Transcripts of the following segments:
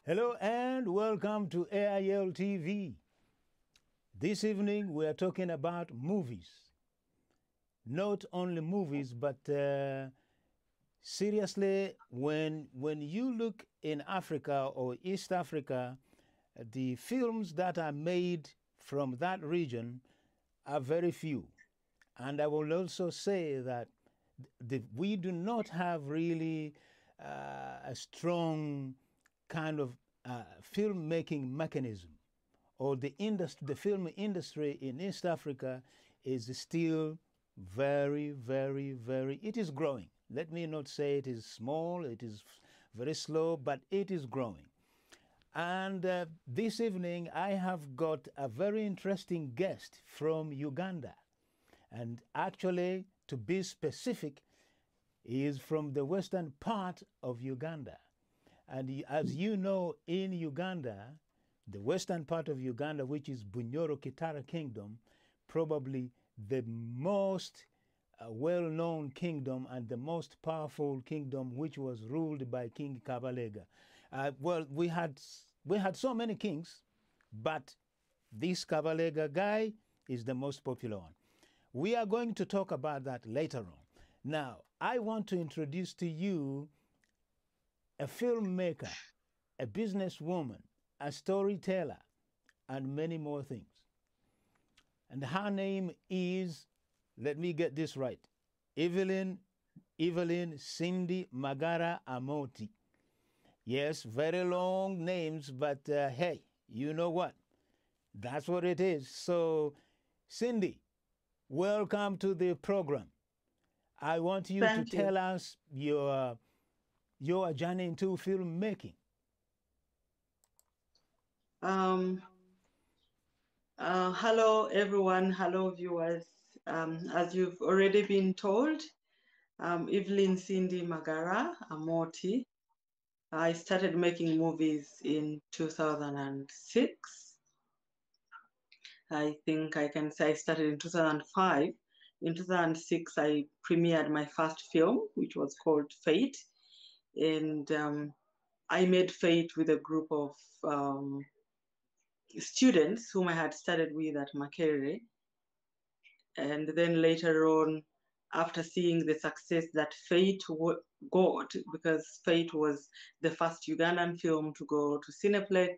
Hello and welcome to AIL TV. This evening we are talking about movies. Not only movies, but seriously, when you look in Africa or East Africa, the films that are made from that region are very few. And I will also say that we do not have really a strong kind of filmmaking mechanism, or the film industry in East Africa is still very, it is growing. Let me not say it is small, it is very slow, but it is growing. And this evening I have got a very interesting guest from Uganda. And actually, to be specific, he is from the western part of Uganda. And as you know, in Uganda, the western part of Uganda, which is Bunyoro Kitara Kingdom, probably the most well-known kingdom and the most powerful kingdom, which was ruled by King Kabalega. Well, we had so many kings, but this Kabalega guy is the most popular one. We are going to talk about that later on. Now, I want to introduce to you a filmmaker, a businesswoman, a storyteller, and many more things. And her name is, let me get this right, Evelyne Cindy Magara Amooti. Yes, very long names, but hey, you know what? That's what it is. So, Cindy, welcome to the program. I want you to tell us your journey into filmmaking. Hello, everyone. Hello, viewers. As you've already been told, I'm Evelyne Cindy Magara Amooti. I started making movies in 2006. I think I can say I started in 2005. In 2006, I premiered my first film, which was called Fate. And I made Fate with a group of students whom I had studied with at Makerere. And then later on, after seeing the success that Fate got, because Fate was the first Ugandan film to go to Cineplex,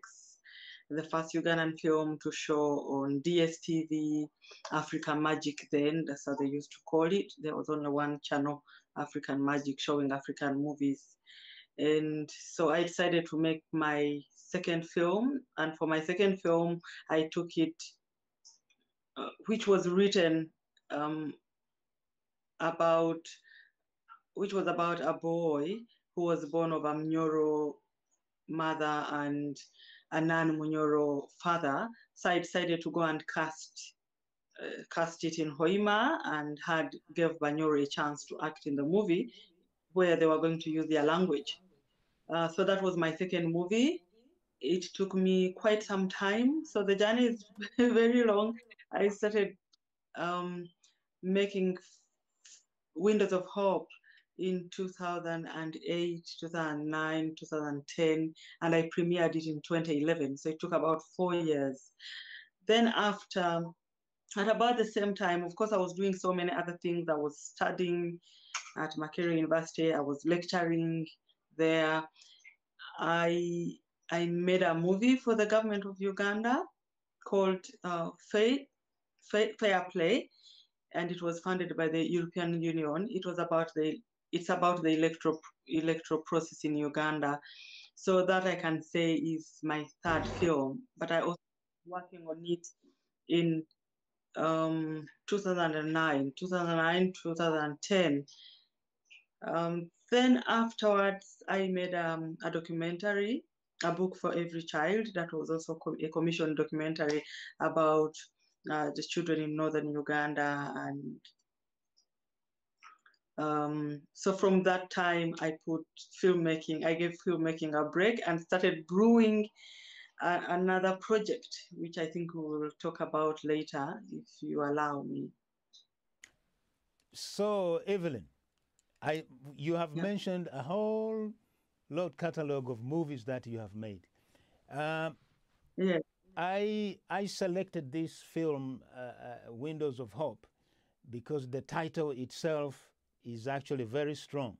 the first Ugandan film to show on DSTV, African Magic then, that's how they used to call it. There was only one channel, African Magic, showing African movies. And so I decided to make my second film. And for my second film, I took it, which was written about a boy who was born of a Mnyoro mother and a non-Munyoro father. So I decided to go and cast it in Hoima and gave Banyoro a chance to act in the movie where they were going to use their language. So that was my second movie. It took me quite some time. So the journey is very long. I started making Windows of Hope in 2008, 2009, 2010, and I premiered it in 2011. So it took about 4 years. Then at about the same time, of course, I was doing so many other things. I was studying at Makerere University. I was lecturing there. I made a movie for the government of Uganda called Fair Play, and it was funded by the European Union. It's about the electoral process in Uganda. So that I can say is my third film, but I also working on it in 2009, 2010. Then afterwards, I made a documentary, a book for every child. That was also a commissioned documentary about the children in northern Uganda. And so from that time, I gave filmmaking a break and started brewing another project, which I think we will talk about later, if you allow me. So, Evelyne, you have mentioned a whole lot catalog of movies that you have made. Um, Yeah. I selected this film, Windows of Hope, because the title itself is actually very strong.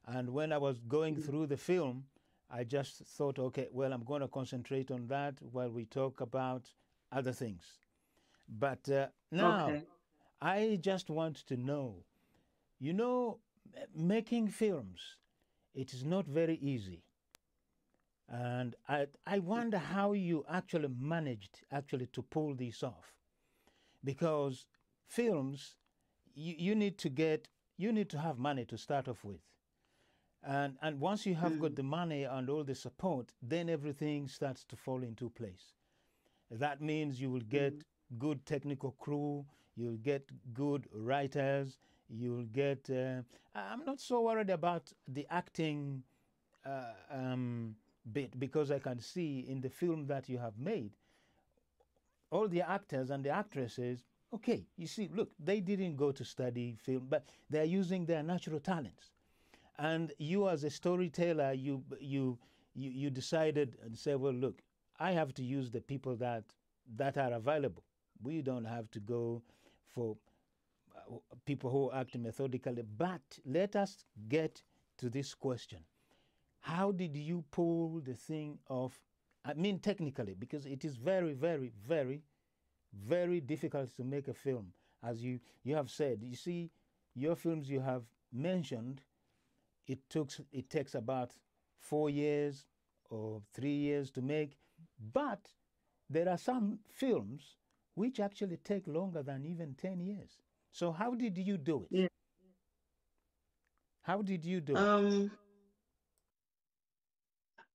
And when I was going through the film, I just thought, okay, well, I'm going to concentrate on that while we talk about other things. But now, Okay. I just want to know, you know, making films, it is not very easy. And I wonder how you actually managed actually to pull this off. Because films, you need to get, you need to have money to start off with. And once you have got Mm. the money and all the support, then everything starts to fall into place. That means you will get Mm. good technical crew, you'll get good writers, you'll get. I'm not so worried about the acting bit because I can see in the film that you have made, all the actors and the actresses. Okay, you see, look, they didn't go to study film, but they're using their natural talents. And you, as a storyteller, you decided and said, well, look, I have to use the people that are available. We don't have to go for people who act methodically. But let us get to this question: how did you pull the thing off? I mean, technically, because it is very, very, very, very difficult to make a film, as you have said. You see, your films you have mentioned, it takes about 4 years or 3 years to make, but there are some films which actually take longer than even 10 years. So how did you do it? Yeah. How did you do it? Um,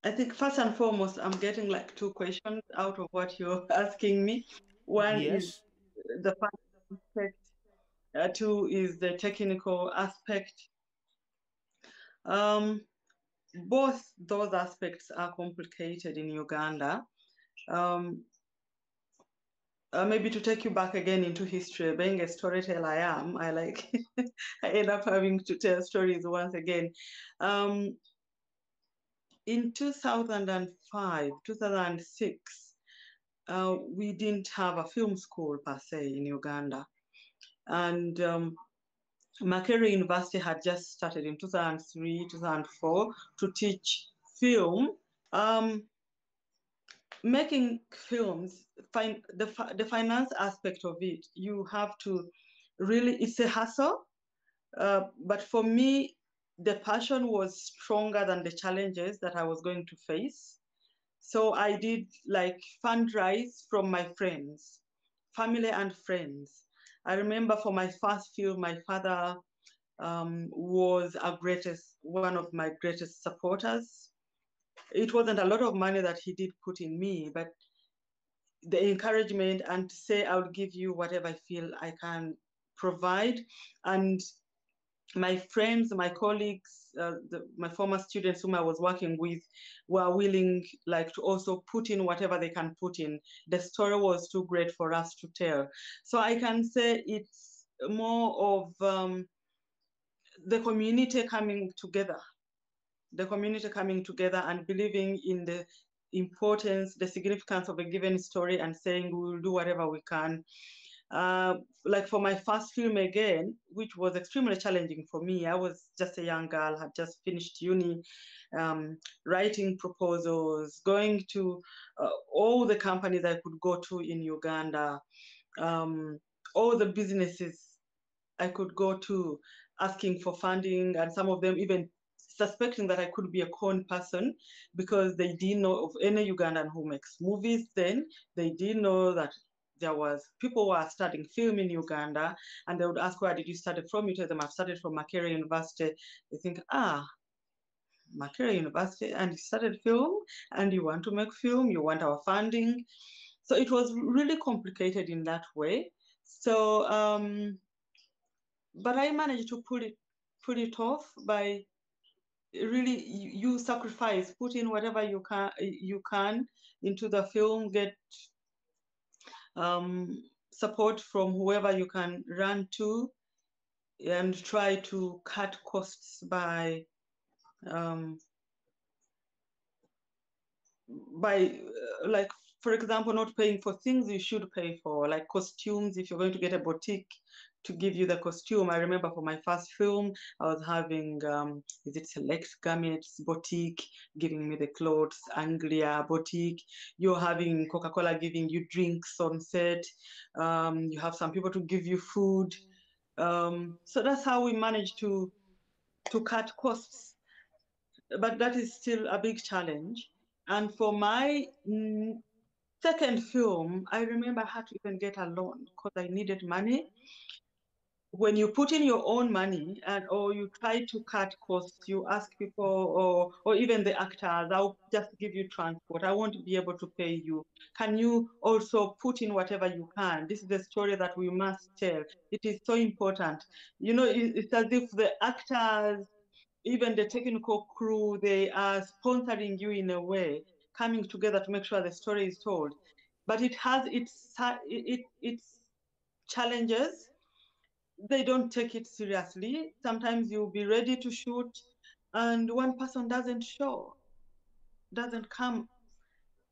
I think first and foremost, I'm getting like two questions out of what you're asking me. One is Yes. the fun aspect, two is the technical aspect. Um, both those aspects are complicated in Uganda. Um, Maybe to take you back again into history, being a storyteller I like, I end up having to tell stories once again. Um, in 2005, 2006, we didn't have a film school per se in Uganda. And Makerere University had just started in 2003, 2004 to teach film. Um, Making films, the finance aspect of it, you have to really, it's a hassle. But for me, the passion was stronger than the challenges that I was going to face. So I did like fundraise from my friends, family and friends. I remember for my first film, my father was one of my greatest supporters. It wasn't a lot of money that he did put in me, but the encouragement and to say, I'll give you whatever I feel I can provide. And my friends, my colleagues, my former students whom I was working with were willing like to also put in whatever they can put in. The story was too great for us to tell. So I can say it's more of the community coming together, and believing in the importance, the significance of a given story and saying we will do whatever we can. Uh, like for my first film again, which was extremely challenging for me, I was just a young girl, had just finished uni, writing proposals, going to all the companies I could go to in Uganda, um, all the businesses I could go to asking for funding, and some of them even suspecting that I could be a con person because they didn't know of any Ugandan who makes movies then. They didn't know that there was people who are studying film in Uganda, and they would ask, where did you study from? You tell them, I've studied from Makerere University. They think, Makerere University, and you studied film, and you want to make film, you want our funding. So it was really complicated in that way. So but I managed to put it off by really you sacrifice, put in whatever you can into the film, get support from whoever you can run to, and try to cut costs by um, by like, for example, not paying for things you should pay for, like costumes. If you're going to get a boutique to give you the costume, I remember for my first film, I was having is it Select Garments boutique giving me the clothes, Anglia boutique. You're having Coca-Cola giving you drinks on set. You have some people to give you food. So that's how we managed to cut costs, but that is still a big challenge. And for my second film, I remember I had to even get a loan because I needed money. When you put in your own money and or you try to cut costs, you ask people or even the actors, I'll just give you transport. I won't be able to pay you. Can you also put in whatever you can? This is the story that we must tell. It is so important. You know, it's as if the actors, even the technical crew, they are sponsoring you in a way, coming together to make sure the story is told. But it has its challenges. They don't take it seriously. Sometimes you'll be ready to shoot and one person doesn't come,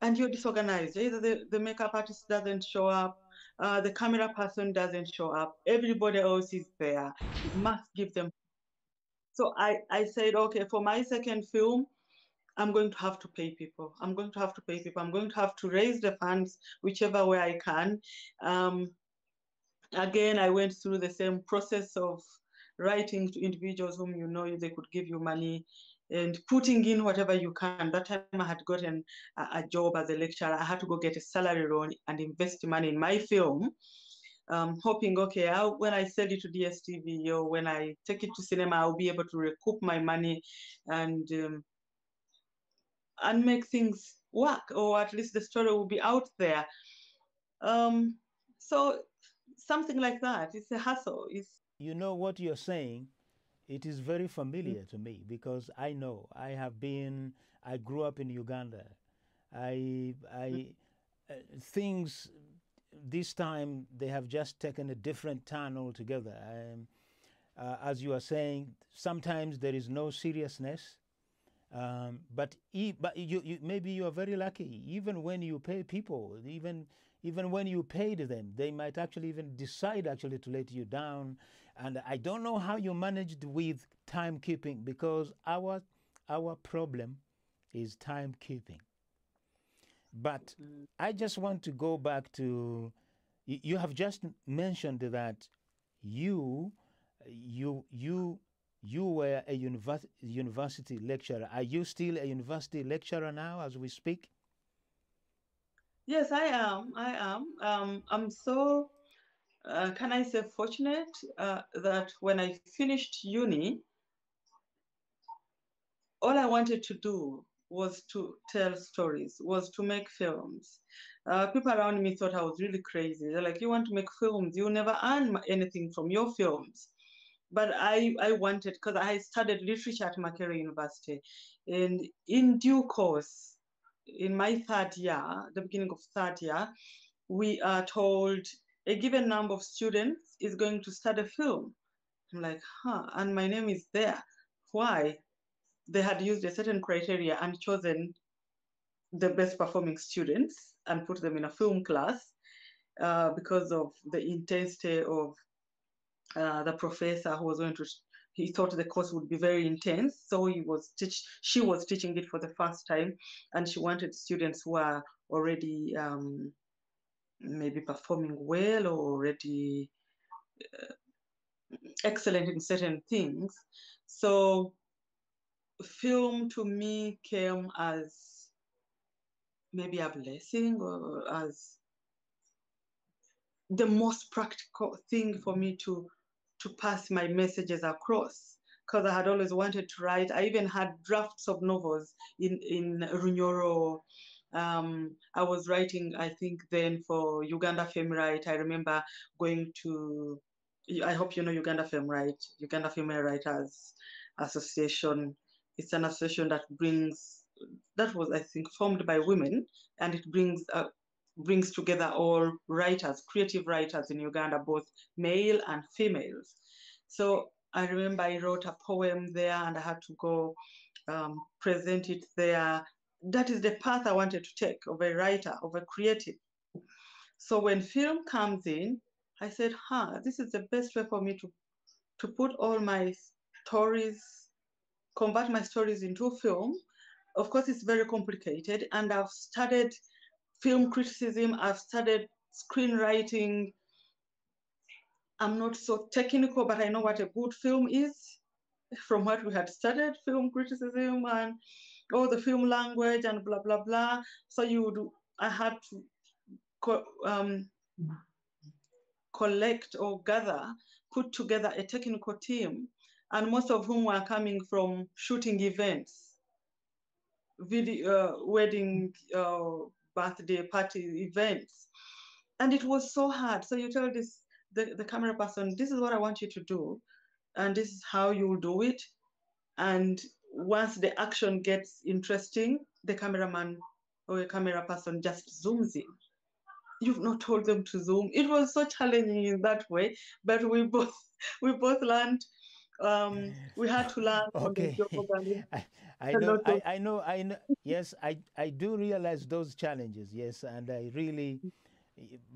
and you're disorganized. Either the makeup artist doesn't show up, the camera person doesn't show up, everybody else is there. You must give them. So I said, okay, for my second film, I'm going to have to pay people. I'm going to have to pay people. I'm going to have to raise the funds whichever way I can. Um, Again, I went through the same process of writing to individuals whom you know they could give you money and putting in whatever you can. That time I had gotten a job as a lecturer. I had to go get a salary loan and invest money in my film, hoping, okay, when I sell it to DSTV or when I take it to cinema, I'll be able to recoup my money and make things work, or at least the story will be out there. Um, so something like that. It's a hustle. It's You know what you're saying? It is very familiar to me because I know I grew up in Uganda. I things this time they have just taken a different turn altogether. As you are saying, sometimes there is no seriousness, but you maybe you are very lucky. Even when you pay people, even when you paid them, they might actually even decide actually to let you down. And I don't know how you managed with timekeeping because our problem is timekeeping. But I just want to go back to you have just mentioned that you you you were a university lecturer. Are you still a university lecturer now as we speak? yes, I am. I am. I'm so, can I say, fortunate that when I finished uni, all I wanted to do was to tell stories, was to make films. People around me thought I was really crazy. They're like, you want to make films? You never earn anything from your films. But I wanted, because I studied literature at Makerere University. And in due course, in my third year, the beginning of third year, we are told a given number of students is going to start a film. I'm like, huh, and my name is there. Why? They had used a certain criteria and chosen the best performing students and put them in a film class because of the intensity of the professor who was going to. He thought the course would be very intense, so she was teaching it for the first time, and she wanted students who are already maybe performing well or already excellent in certain things. So film to me came as maybe a blessing or as the most practical thing for me to pass my messages across, because I had always wanted to write. I even had drafts of novels in Runyoro. I was writing, I think, then for Uganda Femme Right. I remember going to, I hope you know Uganda Femme Right, Uganda Female Writers Association. It's an association that was, I think, formed by women, and it brings together all writers, creative writers in Uganda, both male and females. So I remember I wrote a poem there and I had to go present it there. that is the path I wanted to take, of a writer, of a creative. So when film comes in, I said, this is the best way for me to put all my stories, convert my stories into film. Of course, it's very complicated, and I've studied film criticism, I've studied screenwriting. I'm not so technical, but I know what a good film is from what we had studied, film criticism and all the film language and blah, blah, blah. So I had to collect or gather, put together a technical team, and most of whom were coming from shooting events, video, wedding, birthday party events. And it was so hard. So you tell the camera person, this is what I want you to do, and this is how you'll do it. And once the action gets interesting, the cameraman or a camera person just zooms in. You've not told them to zoom. It was so challenging in that way, but we both learned. We had to learn on the Okay. job. And I a know, lot of, I know. Yes, I do realize those challenges. Yes, and I really,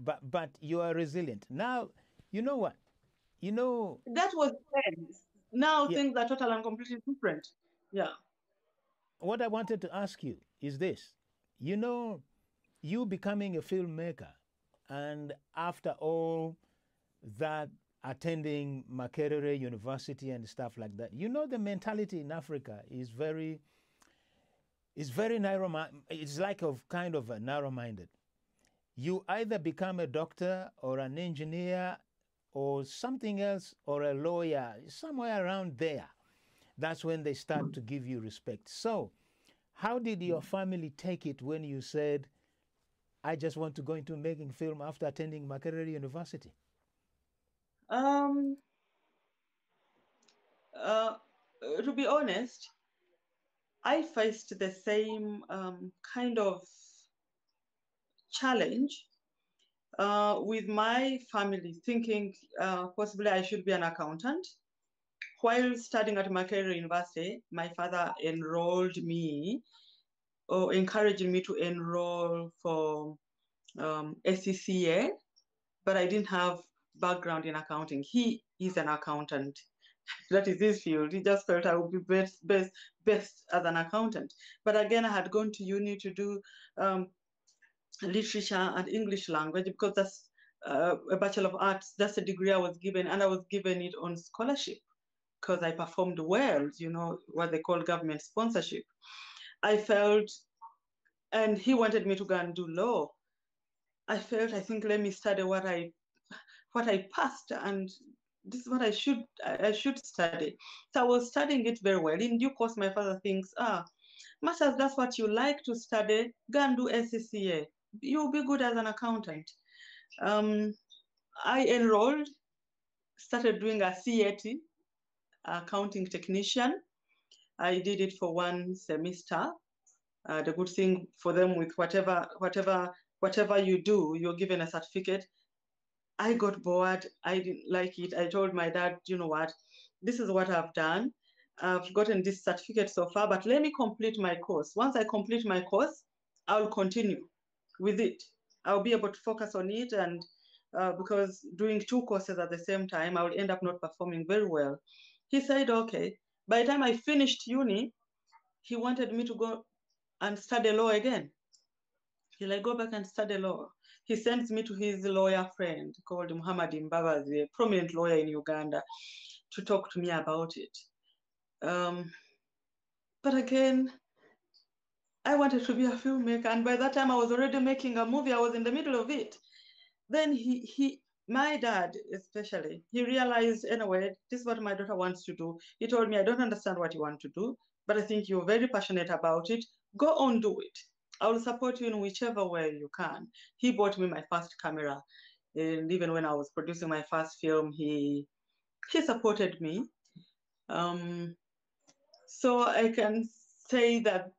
but you are resilient. Now, you know what? You know, that was then. Now yeah. things are totally and completely different. Yeah. What I wanted to ask you is this: you know, you becoming a filmmaker, and after all that, attending Makerere University and stuff like that, you know, the mentality in Africa is very narrow. It's like of kind of a narrow-minded. You either become a doctor or an engineer or something else or a lawyer, somewhere around there. That's when they start to give you respect. So, how did your family take it when you said, I just want to go into making film after attending Makerere University? Um, uh, to be honest, I faced the same kind of challenge with my family, thinking possibly I should be an accountant. While studying at Makerere University, my father enrolled me or encouraged me to enroll for SCCA, but I didn't have background in accounting. He is an accountant. That is his field. He just felt I would be best as an accountant. But again, I had gone to uni to do literature and English language because that's a Bachelor of Arts. That's the degree I was given, and I was given it on scholarship because I performed well, you know, what they call government sponsorship. I felt, and he wanted me to go and do law. I felt, I think, let me study what I passed, and this is what I should study. So I was studying it very well. In due course, my father thinks, much as that's what you like to study, go and do SCCA. You'll be good as an accountant. I enrolled, started doing a CAT, accounting technician. I did it for one semester. The good thing for them with whatever you do, you're given a certificate. I got bored. I didn't like it. I told my dad, you know what, this is what I've done. I've gotten this certificate so far, but let me complete my course. Once I complete my course, I'll continue with it. I'll be able to focus on it, and because doing two courses at the same time, I will end up not performing very well. He said, okay. By the time I finished uni, he wanted me to go and study law again. He's like, go back and study law. He sends me to his lawyer friend called Muhammad Mbabazi, a prominent lawyer in Uganda, to talk to me about it. But again, I wanted to be a filmmaker, and by that time I was already making a movie. I was in the middle of it. Then my dad especially, he realized, anyway, this is what my daughter wants to do. He told me, I don't understand what you want to do, but I think you're very passionate about it. Go on, do it. I will support you in whichever way you can. He bought me my first camera. And even when I was producing my first film, he supported me. So I can say that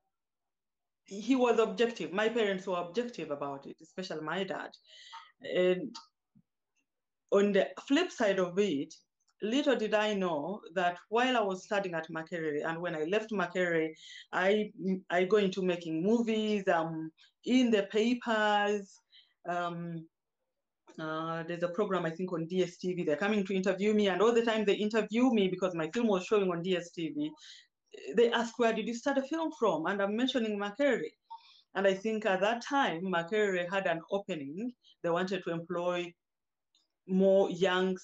he was objective. My parents were objective about it, especially my dad. And on the flip side of it, little did I know that while I was studying at Makerere, and when I left Makerere, I go into making movies, in the papers. There's a program, I think, on DSTV. They're coming to interview me, and all the time they interview me because my film was showing on DSTV. They ask, where did you start a film from? And I'm mentioning Makerere. And I think at that time, Makerere had an opening. They wanted to employ more young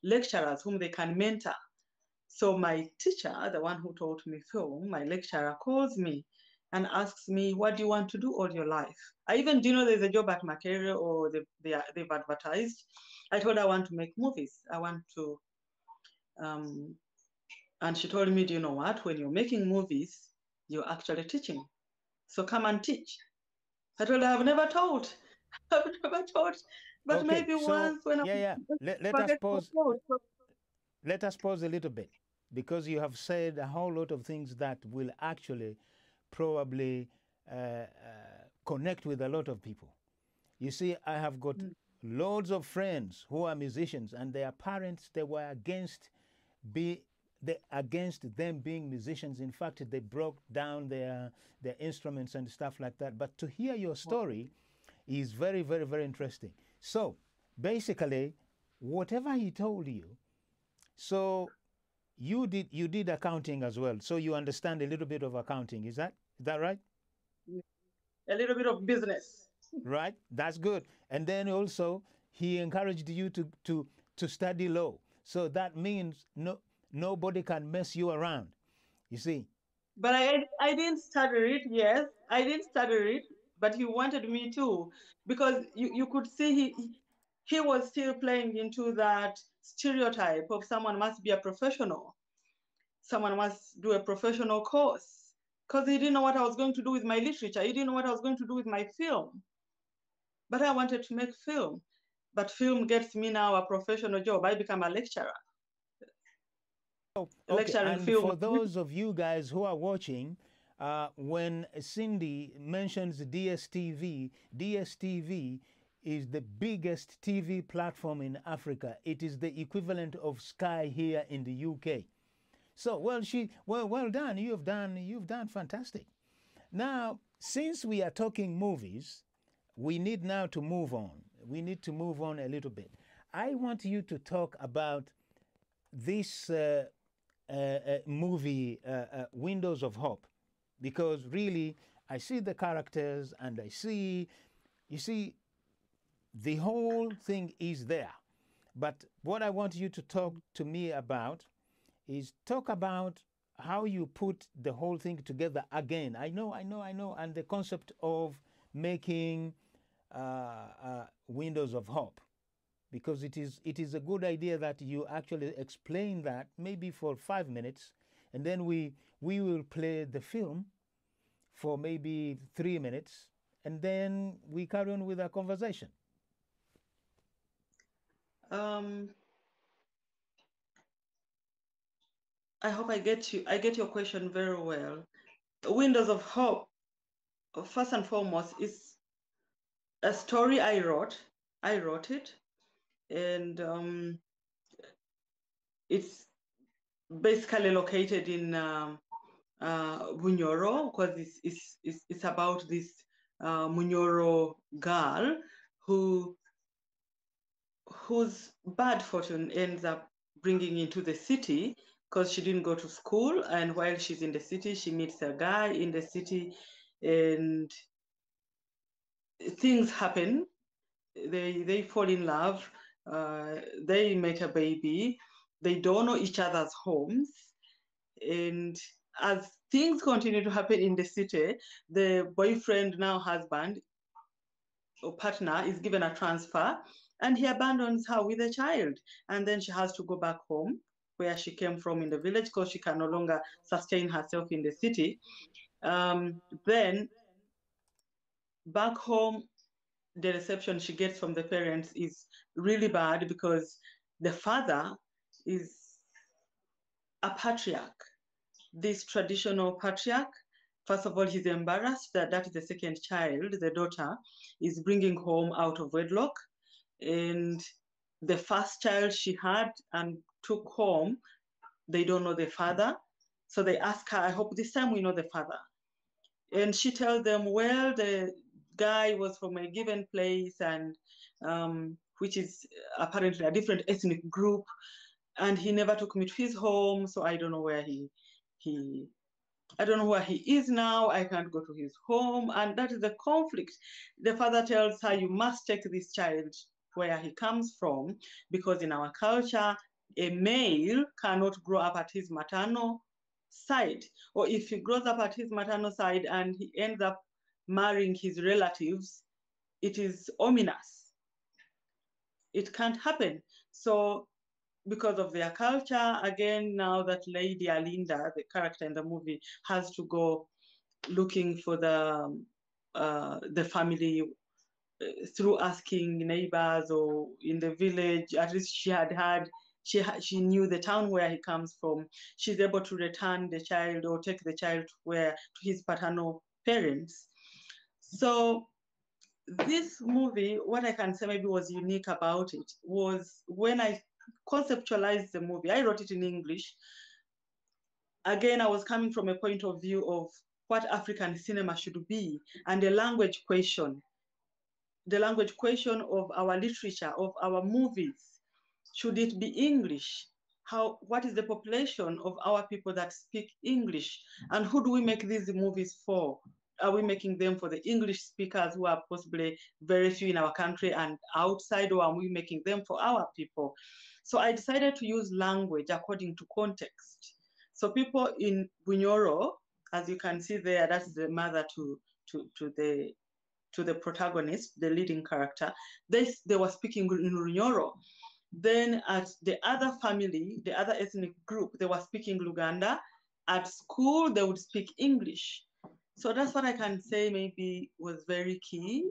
lecturers whom they can mentor. So my teacher, the one who taught me film, my lecturer, calls me and asks me, what do you want to do all your life? I even didn't know there's a job at Makerere or they've advertised. I told her I want to make movies. I want to, and she told me, do you know what? When you're making movies, you're actually teaching. So come and teach. I told her, I've never taught. I've never taught. But Okay, maybe so once when yeah. Let us pause. Let us pause a little bit, because you have said a whole lot of things that will actually probably connect with a lot of people. You see, I have got loads of friends who are musicians, and their parents, they were against them being musicians. In fact, they broke down their instruments and stuff like that. But to hear your story is very, very, very interesting. So basically, whatever he told you, so you did accounting as well. So you understand a little bit of accounting. Is that right? A little bit of business. Right. That's good. And then also he encouraged you to study law. So that means nobody can mess you around. You see. But I didn't study it, yes. I didn't study it, but he wanted me to, because you could see he was still playing into that stereotype of someone must be a professional. Someone must do a professional course. Because he didn't know what I was going to do with my literature. He didn't know what I was going to do with my film. But I wanted to make film. But film gets me now a professional job. I become a lecturer. Oh, okay. Lecturing And film. for those of you guys who are watching, when Cindy mentions DSTV, DSTV is the biggest TV platform in Africa. It is the equivalent of Sky here in the UK. So, well done. You've done fantastic. Now, since we are talking movies, we need now to move on. We need to move on a little bit. I want you to talk about this movie, Windows of Hope, because really I see the characters and I see, you see, the whole thing is there. But what I want you to talk to me about is talk about how you put the whole thing together again. I know, and the concept of making Windows of Hope, because it is a good idea that you actually explain that maybe for 5 minutes, and then we will play the film for maybe 3 minutes, and then we carry on with our conversation. I hope I get you. I get your question very well. Windows of Hope, first and foremost, is a story I wrote. I wrote it, and it's basically located in Bunyoro, because it's about this Munyoro girl whose bad fortune ends up bringing into the city because she didn't go to school, and while she's in the city, she meets a guy in the city, and things happen. They fall in love. They make a baby. They don't know each other's homes, and as things continue to happen in the city, the boyfriend, now husband or partner, is given a transfer, and he abandons her with a child, and then she has to go back home where she came from in the village because she can no longer sustain herself in the city. Then back home, the reception she gets from the parents is really bad because the father is a patriarch, this traditional patriarch. First of all, he's embarrassed that is the second child, the daughter, is bringing home out of wedlock. And the first child she had and took home, they don't know the father. So they ask her, I hope this time we know the father. And she tells them, well, the guy was from a given place, and which is apparently a different ethnic group, and he never took me to his home, so I don't know where he I don't know where he is now. I can't go to his home. And that is the conflict. The father tells her, you must take this child where he comes from, because in our culture, a male cannot grow up at his maternal side. Or if he grows up at his maternal side and he ends up marrying his relatives, it is ominous. It can't happen. So because of their culture, again, now that Lady Alinda, the character in the movie, has to go looking for the family through asking neighbors or in the village. At least she knew the town where he comes from. She's able to return the child or take the child to his paternal parents. So this movie, what I can say maybe was unique about it was when I conceptualized the movie, I wrote it in English. Again, I was coming from a point of view of what African cinema should be, and the language question of our literature, of our movies. Should it be English? What is the population of our people that speak English? And who do we make these movies for? Are we making them for the English speakers who are possibly very few in our country and outside, or are we making them for our people? So I decided to use language according to context. So people in Bunyoro, as you can see there, that's the mother to the protagonist, the leading character, they were speaking in Runyoro. Then at the other family, the other ethnic group, they were speaking Luganda. At school, they would speak English. So that's what I can say maybe was very key.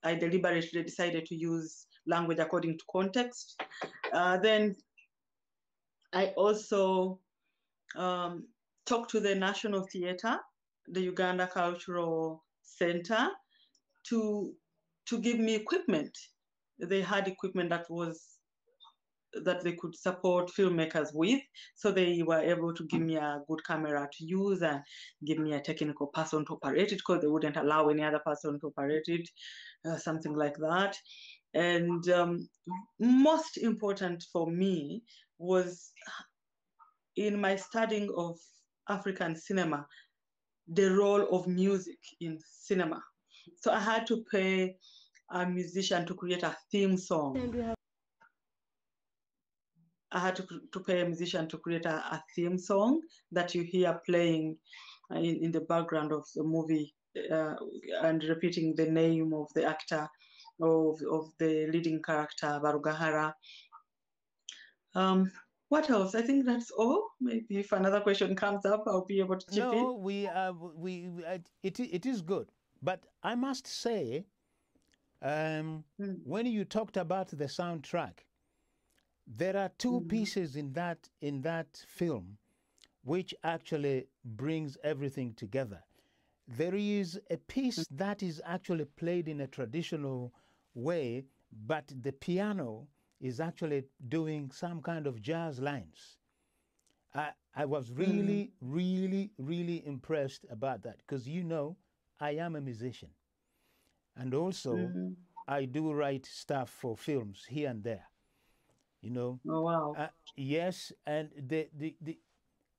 I deliberately decided to use language according to context. Then I also talked to the National Theatre, the Uganda Cultural Center, to give me equipment. They had equipment that they could support filmmakers with. So they were able to give me a good camera to use and give me a technical person to operate it, because they wouldn't allow any other person to operate it, something like that. And most important for me was in my studying of African cinema, the role of music in cinema. So I had to pay a musician to create a theme song. I had to pay a musician to create a theme song that you hear playing in the background of the movie, and repeating the name of the actor, of the leading character, Barugahara. What else? I think that's all. Maybe if another question comes up, I'll be able to chip in. No, it is good. But I must say, when you talked about the soundtrack, there are two pieces in that film which actually brings everything together. There is a piece that is actually played in a traditional way, but the piano is actually doing some kind of jazz lines. I was really, really, really impressed about that, because I am a musician, and also I do write stuff for films here and there. Oh, wow. Yes, and the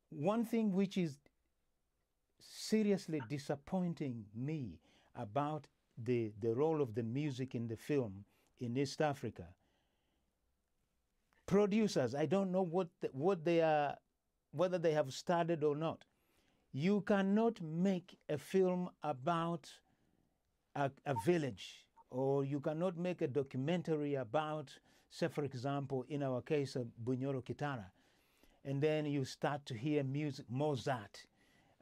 one thing which is seriously disappointing me about the role of the music in the film in East Africa, producers, I don't know what they are, whether they have started or not. You cannot make a film about a village, or you cannot make a documentary about, say for example, in our case of Bunyoro Kitara, and then you start to hear music, Mozart,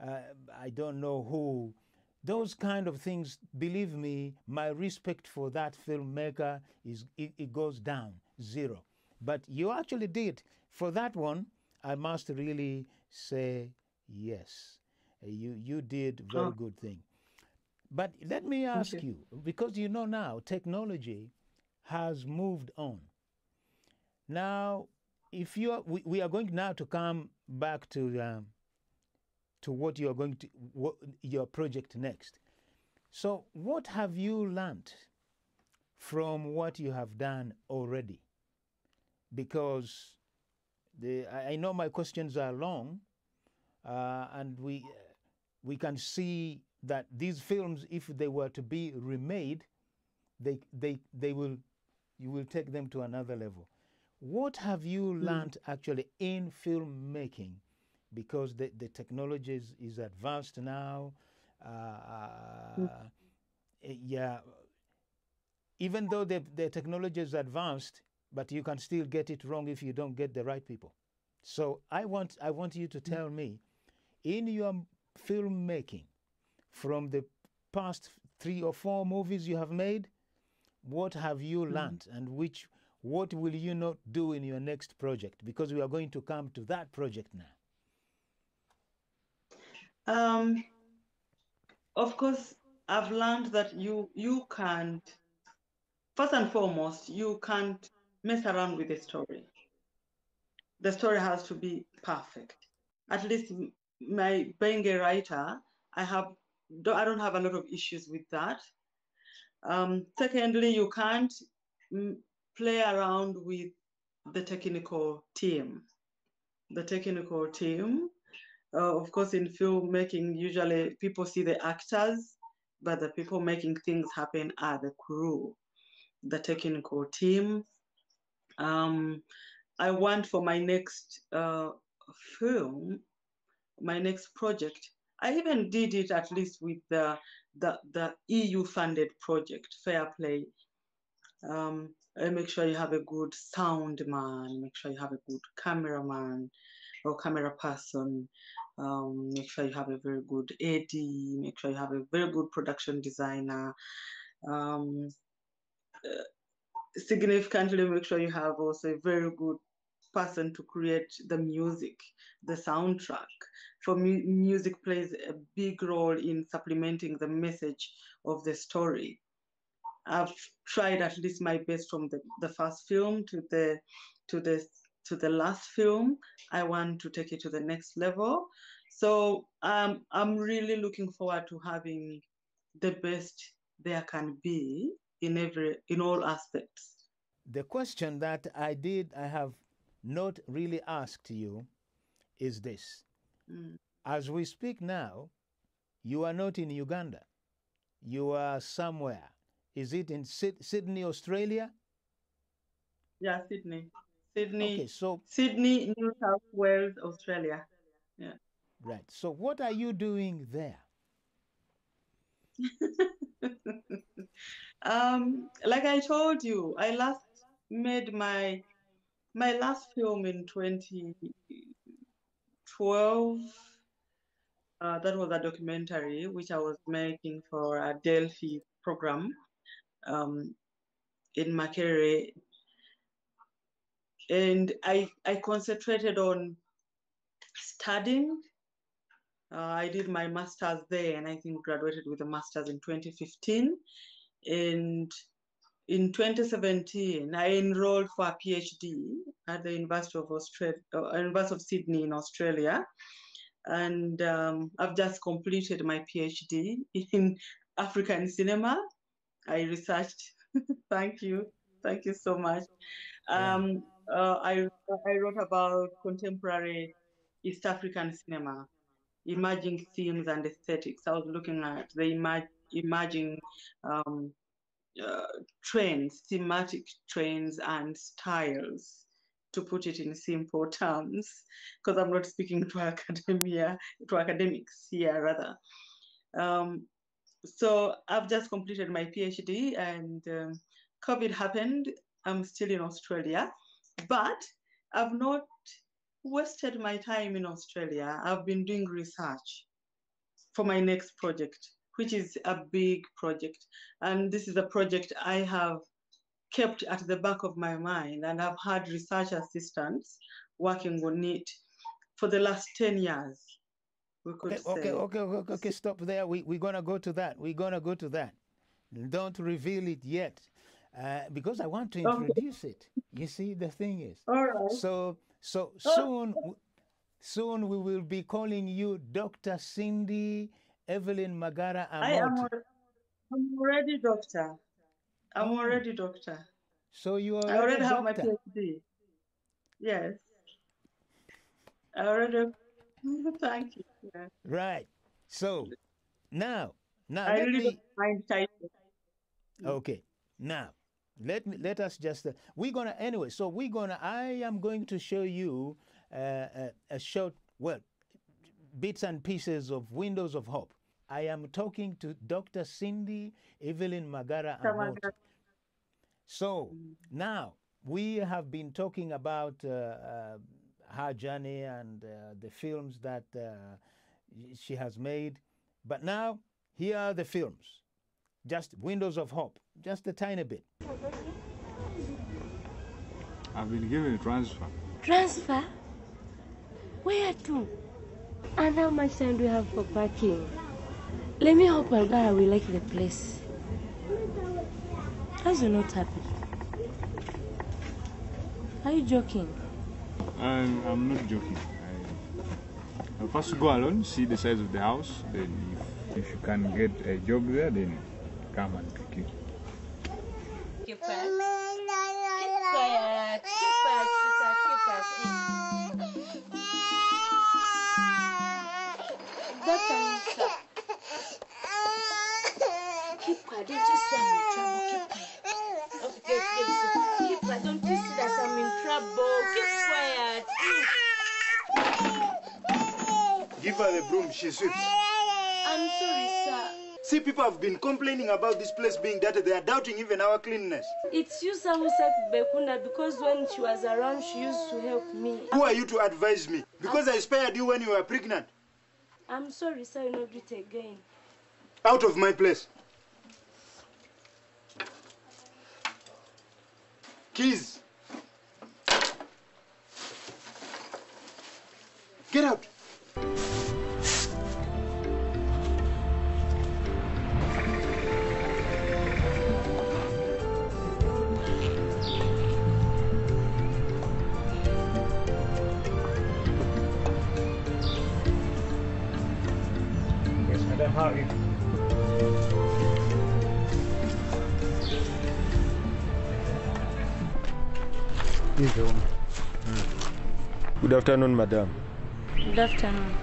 I don't know who, those kind of things. Believe me, my respect for that filmmaker it goes down zero. But you actually did. For that one, I must really say yes. You did very good thing. But let me ask you, because now technology has moved on. Now, if you are, we are going now to come back to what you are going to what, your project next. So, what have you learned from what you have done already? Because I know my questions are long, and we can see that these films, if they were to be remade, they will you will take them to another level. What have you learned actually in filmmaking? Because the technology is advanced now. Yeah, even though the technology is advanced, but you can still get it wrong if you don't get the right people. So I want you to tell me, in your filmmaking, from the past 3 or 4 movies you have made, what have you learned, and what will you not do in your next project? Because we are going to come to that project now. Of course, I've learned that you can't, first and foremost, you can't mess around with the story. The story has to be perfect. At least being a writer, I don't have a lot of issues with that. Secondly, you can't play around with the technical team. The technical team, of course, in filmmaking, usually people see the actors, but the people making things happen are the crew, the technical team. I want for my next film, my next project. I even did it at least with the EU funded project, Fair Play. Make sure you have a good sound man, make sure you have a good cameraman or camera person, make sure you have a very good AD, make sure you have a very good production designer. Significantly, make sure you have also a very good person to create the music, the soundtrack. For me, music plays a big role in supplementing the message of the story. I've tried at least my best from the first film to the last film. I want to take it to the next level. So I'm really looking forward to having the best there can be in all aspects. The question that I have not really asked you is this. Mm. As we speak now, you are not in Uganda. You are somewhere. Is it in Sydney, Australia? Yeah, Sydney. Okay, Sydney, so, Sydney, New South Wales, Australia. Yeah. right. So, what are you doing there? Like I told you, I last made my last film in 2012. That was a documentary which I was making for a Delphi program um, in Makerere, and I concentrated on studying. I did my master's there, and I think graduated with a master's in 2015. And in 2017, I enrolled for a PhD at the University of Sydney in Australia. And I've just completed my PhD in African cinema. I researched. Thank you so much. Yeah. I wrote about contemporary East African cinema, emerging themes and aesthetics. I was looking at the emerging um, uh, trends, thematic trends and styles, to put it in simple terms, because I'm not speaking to academics here rather. Um, so I've just completed my PhD, and COVID happened. I'm still in Australia, but I've not wasted my time in Australia. I've been doing research for my next project, which is a big project. And this is a project I have kept at the back of my mind, and I've had research assistants working on it for the last 10 years, we could say. Okay. Stop there. We're gonna go to that. We're gonna go to that. Don't reveal it yet. because I want to Okay. introduce it. You see, the thing is, All right. so Oh, soon we will be calling you Dr. Cindy Evelyne Magara I am. Amooti. I'm already doctor. I'm Oh, already doctor. so you are I already a already have my doctor. PhD. Yes, I already. Thank you. Yeah. Right. So now, I let really don't me. mind title. Okay. Now, let us just. We're gonna anyway. So we're gonna. I am going to show you a short, well, bits and pieces of Windows of Hope. I am talking to Dr. Cindy Evelyne Magara Amooti. So now we have been talking about her journey and the films that she has made. But now, here are the films. Just Windows of Hope, just a tiny bit. I've been given a transfer. Transfer? Where to? And how much time do you have for parking? Let me hope Magara will like the place. As you're not happy. Are you joking? I'm not joking. I'll first go alone, see the size of the house. Then if you can get a job there, then come and pick it. Keep quiet. Keep quiet. Keep quiet, sweetheart. Keep quiet. Keep quiet. Don't you see I'm in trouble? Keep quiet. Okay, keep quiet. Don't you see that I'm in trouble? Keep quiet. Give her the broom, she sweeps. I'm sorry, sir. See, people have been complaining about this place being dirty. They are doubting even our cleanliness. It's you, sir, who said Bekunda because when she was around, she used to help me. Who are you to advise me? Because I spared you when you were pregnant. I'm sorry, sir, you'll not do it again. Out of my place. Keys. Get out. Yes, madam, how are you? Good afternoon, madam. Good afternoon.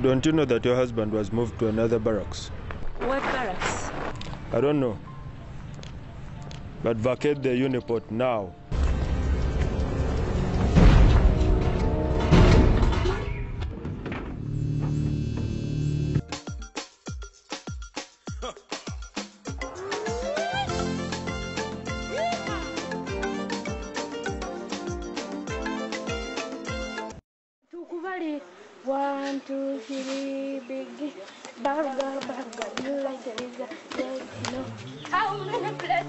Don't you know that your husband was moved to another barracks? What barracks? I don't know. But vacate the uniport now. One, two, three, big burger. You like the bigger, you know. How many plates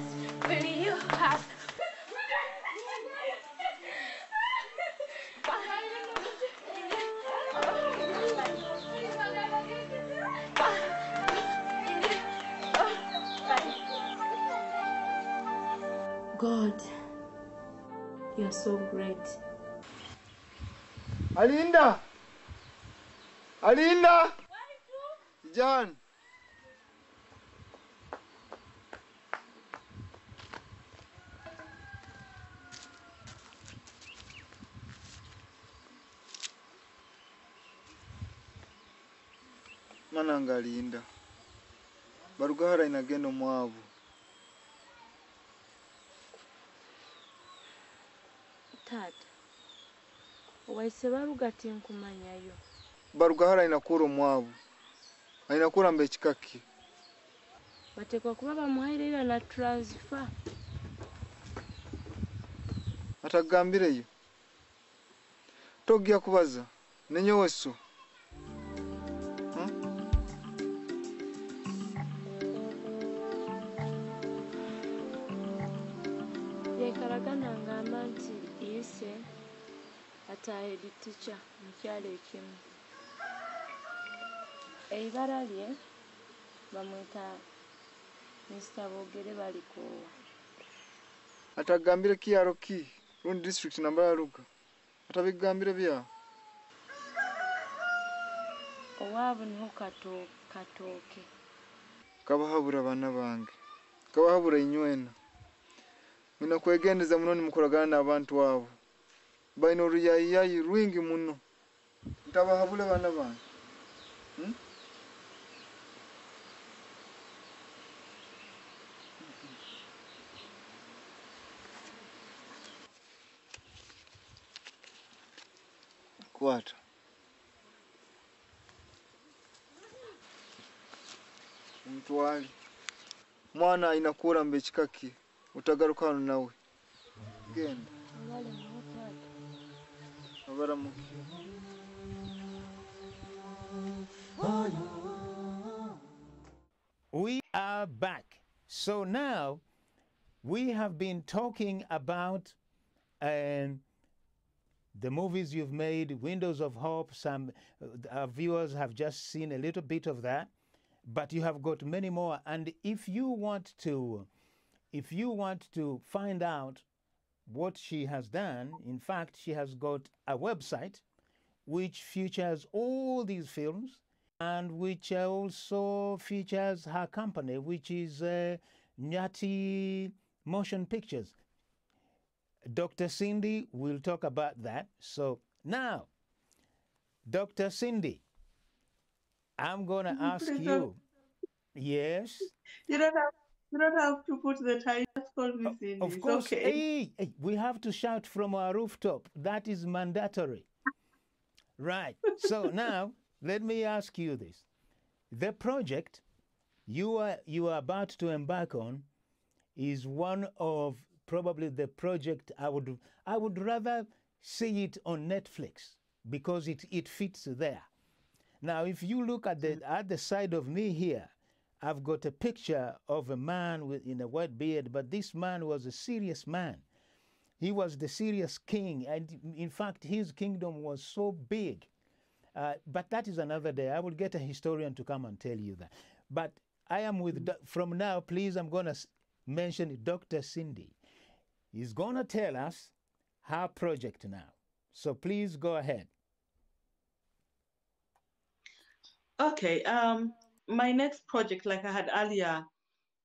will you have? God, you're so great. Alinda! Alinda! John! Mananga Alinda. Barugahara inageno mwavu. Tata, waise barugati nkumanyayo. Barugahara inakura mwavu. Ainakura mbechikaki. Batekwa kuba bamuhairira na transfer. Atagambireyo. Togia kubaza. Nenyo weso. Yekaragana ngamba nti ise atahe teacher mukyalo ekimu. Eibara lye bamwita Mr. Bogere balikoowa. atagambire kiyalo ki rundi district nambala luga atabigambire bya owaabo niho katooke kabahabura bana bange kabahabura inywena mina kwegendeza muno nimukolagana n'abantu abo baina oluyayiyayi lwingi muno ntabahabule bana bange kwata mtwali mwana ainakura mbe kikaki utagaruka hano nawe genda abaramuke We are back. So now we have been talking about the movies you've made, Windows of Hope. Some our viewers have just seen a little bit of that, but you have got many more. And if you want to find out what she has done, in fact, she has got a website which features all these films and which also features her company, which is Nyati Motion Pictures. Dr. Cindy will talk about that. So now, Dr. Cindy, I'm going to ask you. Yes? You don't have to put the title. Just call me Cindy. Of course. It's okay. Hey, we have to shout from our rooftop. That is mandatory. Right. So now, let me ask you this. The project you are about to embark on is one of probably the project I would rather see it on Netflix because it fits there. Now, if you look at the side of me here, I've got a picture of a man in a white beard, but this man was a serious man. He was the serious king, and in fact, his kingdom was so big. But that is another day. I will get a historian to come and tell you that. But I am with, from now, please, I'm going to mention Dr. Cindy. He's going to tell us her project now. So please go ahead. Okay. My next project, like I had earlier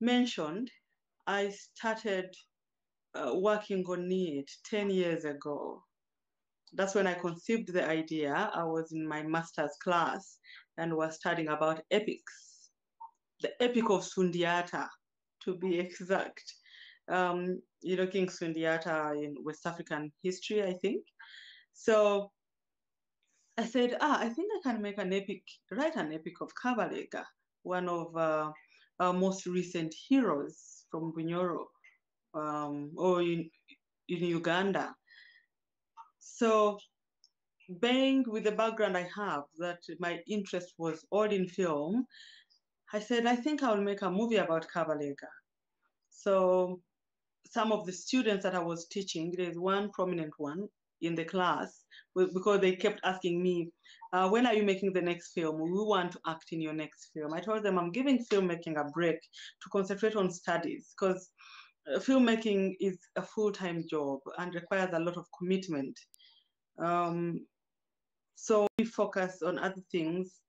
mentioned, I started working on it 10 years ago. That's when I conceived the idea. I was in my master's class and was studying about epics, the Epic of Sundiata, to be exact. King Sundiata in West African history, I think. So I said, I think I can make write an epic of Kabalega, one of our most recent heroes from Bunyoro, or in Uganda. So, being with the background I have, that my interest was all in film, I said, I think I'll make a movie about Kabalega. So, some of the students that I was teaching, there's one prominent one in the class, because they kept asking me, when are you making the next film? We want to act in your next film. I told them I'm giving filmmaking a break to concentrate on studies, because filmmaking is a full-time job and requires a lot of commitment. So we focus on other things,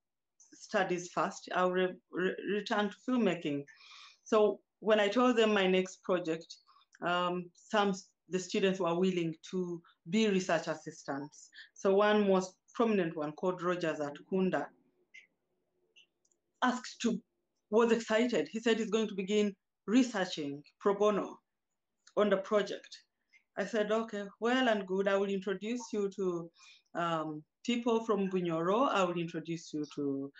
studies first. I'll return to filmmaking. So when I told them my next project, the students were willing to be research assistants. So one most prominent one called Rogers at Kunda was excited. He said he's going to begin researching pro bono on the project. I said, okay, well and good. I will introduce you to people from Bunyoro. I will introduce you to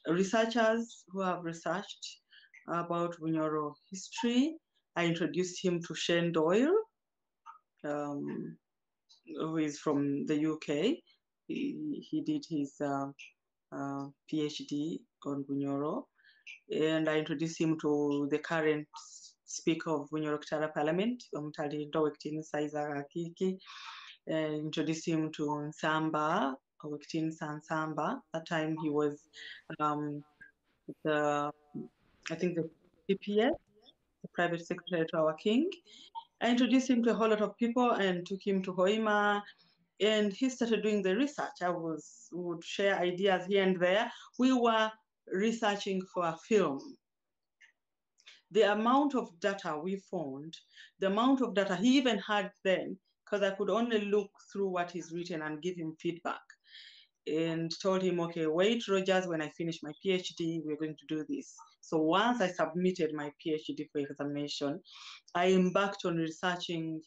researchers who have researched about Bunyoro history. I introduced him to Shane Doyle, who is from the UK. He did his PhD on Bunyoro. And I introduced him to the current Speaker of Bunyoro Kitara Parliament, Omtali Dowektin Saiza Kiki. Introduced him to Nsamba, Owektin Sansamba. That time he was the PPS, the private secretary to our king. I introduced him to a whole lot of people and took him to Hoima, and he started doing the research. Would share ideas here and there. We were researching for a film. The amount of data we found, the amount of data he even had then, because I could only look through what he's written and give him feedback, and told him, okay, wait, Rogers, when I finish my PhD, we're going to do this. So once I submitted my PhD for examination, I embarked on researching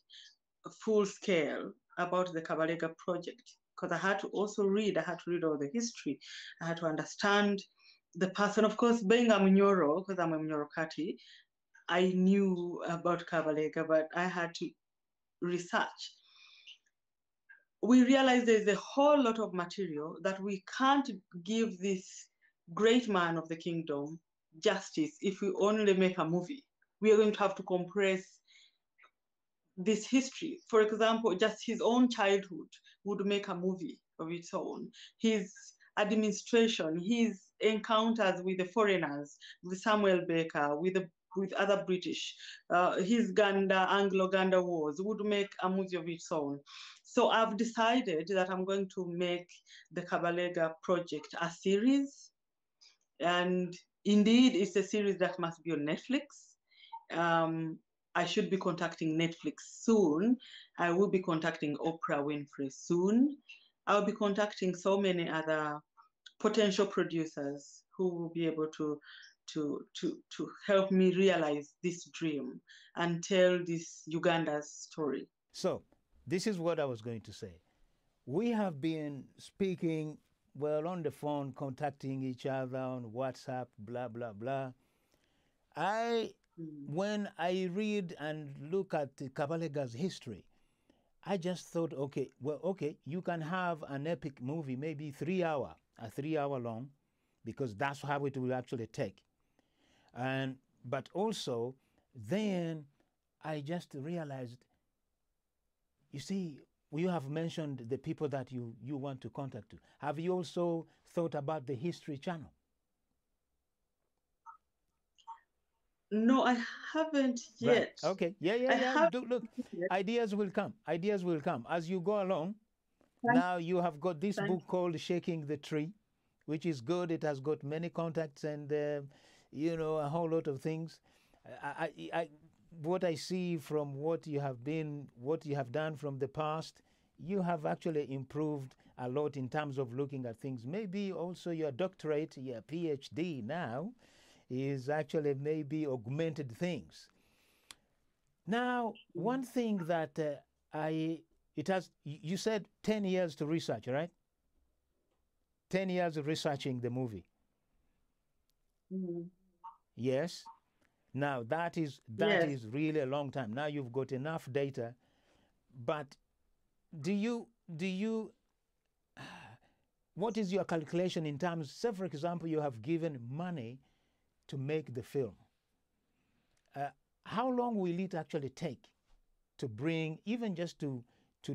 full scale about the Kabalega project, because I had to also read, I had to read all the history, I had to understand the person. Of course, being a Mnyoro, because I'm a Mnyorokati, I knew about Kabalega, but I had to research. We realized there's a whole lot of material that we can't give this great man of the kingdom justice if we only make a movie. We are going to have to compress this history. For example, just his own childhood would make a movie of its own. His administration, his encounters with the foreigners, with Samuel Baker, with other British, his Anglo-Ganda wars would make a movie of its own. So I've decided that I'm going to make the Kabalega project a series. And indeed, it's a series that must be on Netflix. I should be contacting Netflix soon. I will be contacting Oprah Winfrey soon. I'll be contacting so many other potential producers who will be able to help me realize this dream and tell this Uganda's story. So, this is what I was going to say. We have been speaking, well, on the phone, contacting each other on WhatsApp, blah, blah, blah. When I read and look at Kabalega's history, I just thought, okay, you can have an epic movie, maybe 3 hour, a 3 hour long, because that's how it will actually take. But also, then I just realized, you see, you have mentioned the people that you want to contact. Have you also thought about the History Channel? No, I haven't yet. Right. Okay. Yeah. Look, ideas will come. Ideas will come as you go along. Now you have got this book called Shaking the Tree, which is good. It has got many contacts and a whole lot of things. What I see from what you have done from the past, you have actually improved a lot in terms of looking at things. Maybe also your doctorate, your PhD now, is actually maybe augmented things. Now, one thing that you said 10 years to research, right? 10 years of researching the movie. Mm-hmm. Yes. Now that is really a long time. Now you've got enough data, but do you what is your calculation in terms? Say, for example, you have given money to make the film. How long will it actually take to bring, even just to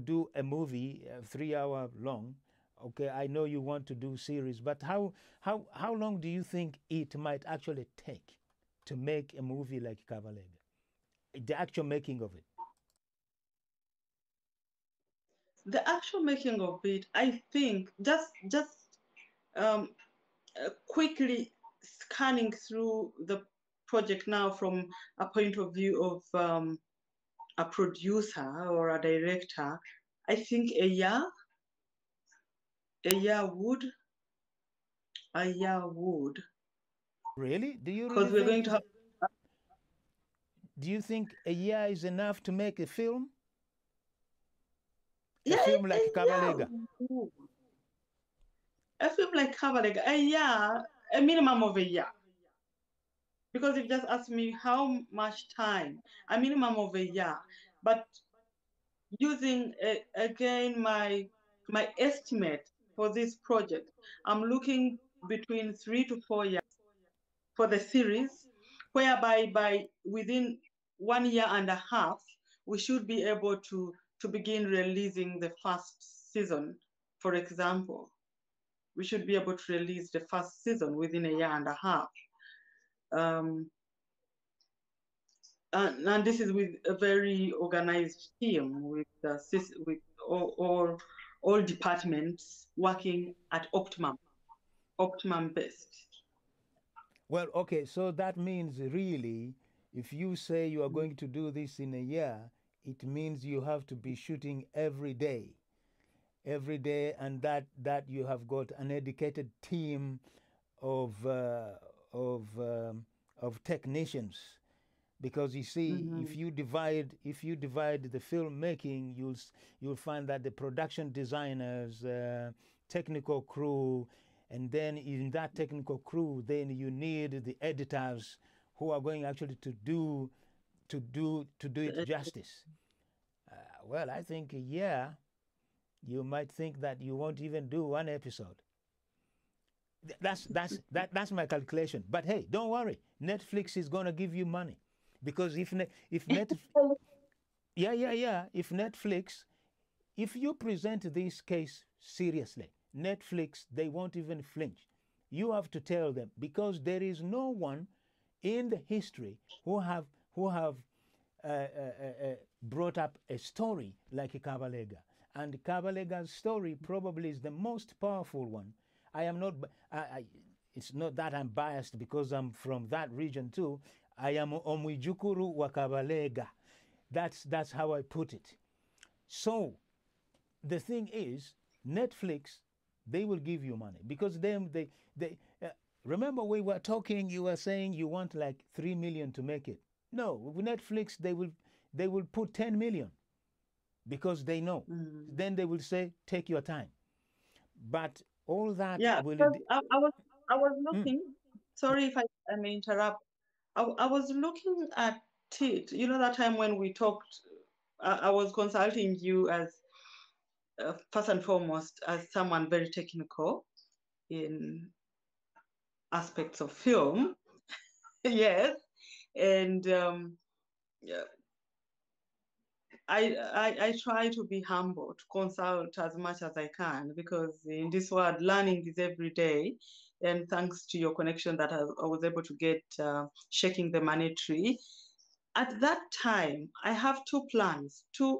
do a movie 3 hour long? Okay, I know you want to do series, but how long do you think it might actually take to make a movie like Kabalega? The actual making of it. The actual making of it, I think, just quickly scanning through the project now from a point of view of a producer or a director, I think a year would. Really? Do you Because really we're going to have. Do you think a year is enough to make a film? A film like Kabalega? A film like Kabalega, a minimum of a year. Because you've just asked me how much time, a minimum of a year. But using, again, my estimate for this project, I'm looking between 3 to 4 years for the series, whereby within 1 year and a half, we should be able to begin releasing the first season, for example. We should be able to release the first season within a year and a half. and this is with a very organized team with all departments working at optimum best. Well, okay, so that means really, if you say you are going to do this in a year, it means you have to be shooting every day, and that you have got an educated team of of um, of technicians, because you see, if you divide the filmmaking, you'll find that the production designers, technical crew, and then in that technical crew, then you need the editors who are going actually to do it justice. Well, I think a year, you might think that you won't even do one episode. That's my calculation. But hey, don't worry. Netflix is gonna give you money, because if Netflix, yeah, if Netflix, if you present this case seriously, Netflix, they won't even flinch. You have to tell them, because there is no one in the history who have brought up a story like Kabalega. And Kabalega's story probably is the most powerful one. I am not, it's not that I'm biased because I'm from that region too. I am Omwijukuru wa Kabalega. That's how I put it. So the thing is, Netflix, they will give you money, because they remember we were talking, you were saying you want like 3 million to make it. No, with Netflix, they will put 10 million, because they know. Then they will say, take your time. But all that will... I was looking, sorry if I may interrupt. I was looking at it, you know, that time when we talked, I was consulting you as first and foremost as someone very technical in aspects of film. Yes. And yeah, I try to be humble, to consult as much as I can, because in this world, learning is every day. And thanks to your connection that I was able to get shaking the money tree. At that time, I have two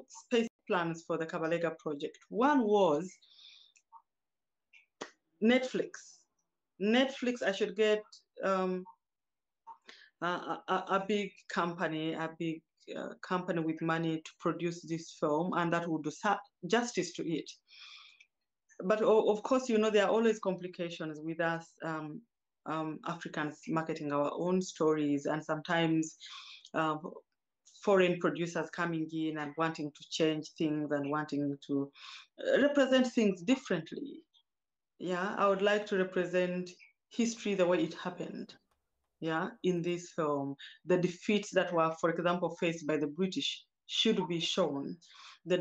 space plans for the Kabalega project. One was Netflix. I should get a big company, with money to produce this film, and that would do justice to it. But of course, you know, there are always complications with us Africans marketing our own stories, and sometimes foreign producers coming in and wanting to change things and wanting to represent things differently. Yeah, I would like to represent history the way it happened. Yeah, in this film, the defeats that were, for example, faced by the British should be shown. The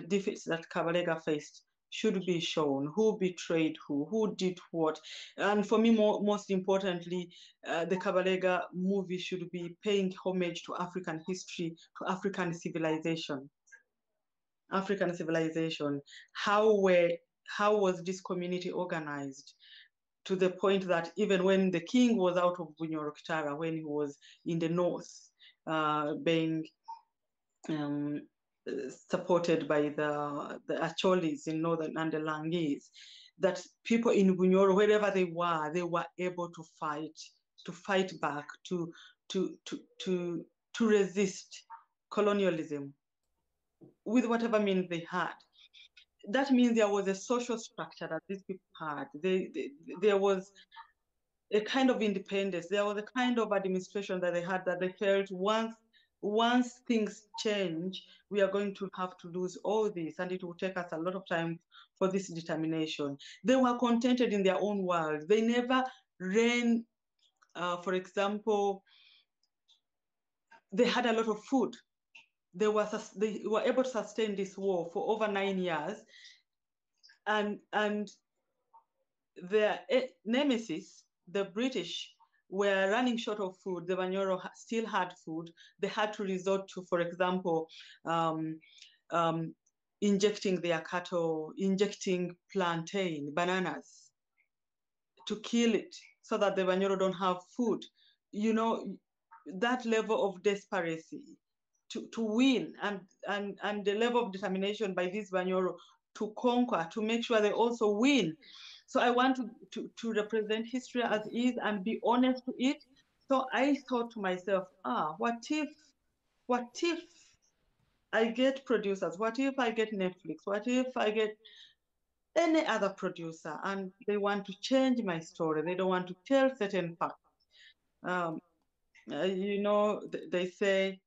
defeats that Kabalega faced should be shown. Who betrayed who did what. And for me, most importantly, the Kabalega movie should be paying homage to African history, to African civilization. How was this community organized? To the point that even when the king was out of Bunyoro Kitara, when he was in the north, being supported by the Acholis in northern and the Langis, that people in Bunyoro, wherever they were able to fight back, to resist colonialism with whatever means they had. That means there was a social structure that these people had. There was a kind of independence. There was a kind of administration that they had, that they felt once things change, we are going to have to lose all this, and it will take us a lot of time for this determination. They were contented in their own world. They never ran, for example, they had a lot of food. They were able to sustain this war for over 9 years, and their nemesis, the British, were running short of food. The Banyoro still had food. They had to resort to, for example, injecting their cattle, injecting plantain, bananas, to kill it so that the Banyoro don't have food. You know, that level of desperation to win, and the level of determination by this Banyoro to conquer, to make sure they also win. So I want to represent history as is and be honest to it. So I thought to myself, what if I get producers? What if I get Netflix? What if I get any other producer and they want to change my story? They don't want to tell certain facts. Um, they say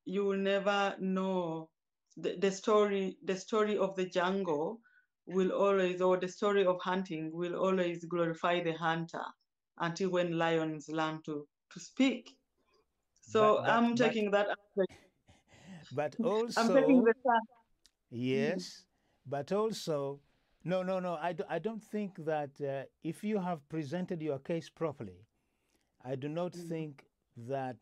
you will never know the story. The story of the jungle will always, or the story of hunting will always glorify the hunter until when lions learn to speak. So I'm taking that aspect. But I'm taking also, the time. yes, but also, no, I don't think that if you have presented your case properly, I do not think that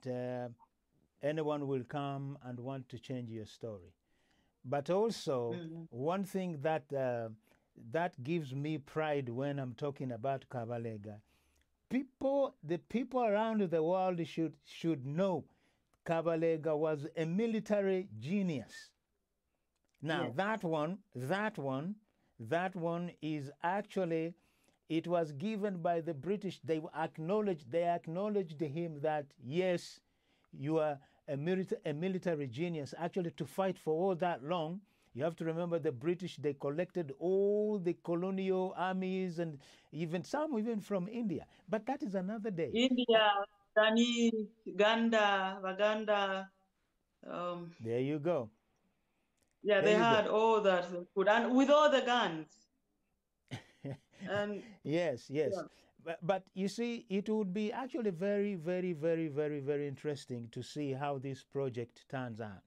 anyone will come and want to change your story. But also, one thing that that gives me pride when I'm talking about Kabalega, the people around the world should know Kabalega was a military genius. Now that one is actually, it was given by the British. They acknowledged him that yes, you are a military genius. Actually, to fight for all that long, you have to remember the British. They collected all the colonial armies and even from India. But that is another day. India, Dani, Uganda, Waganda. There you go. Yeah, There they you had go. all that food and with all the guns. And yes. yeah. But you see, it would be actually very, very, very, very, very interesting to see how this project turns out.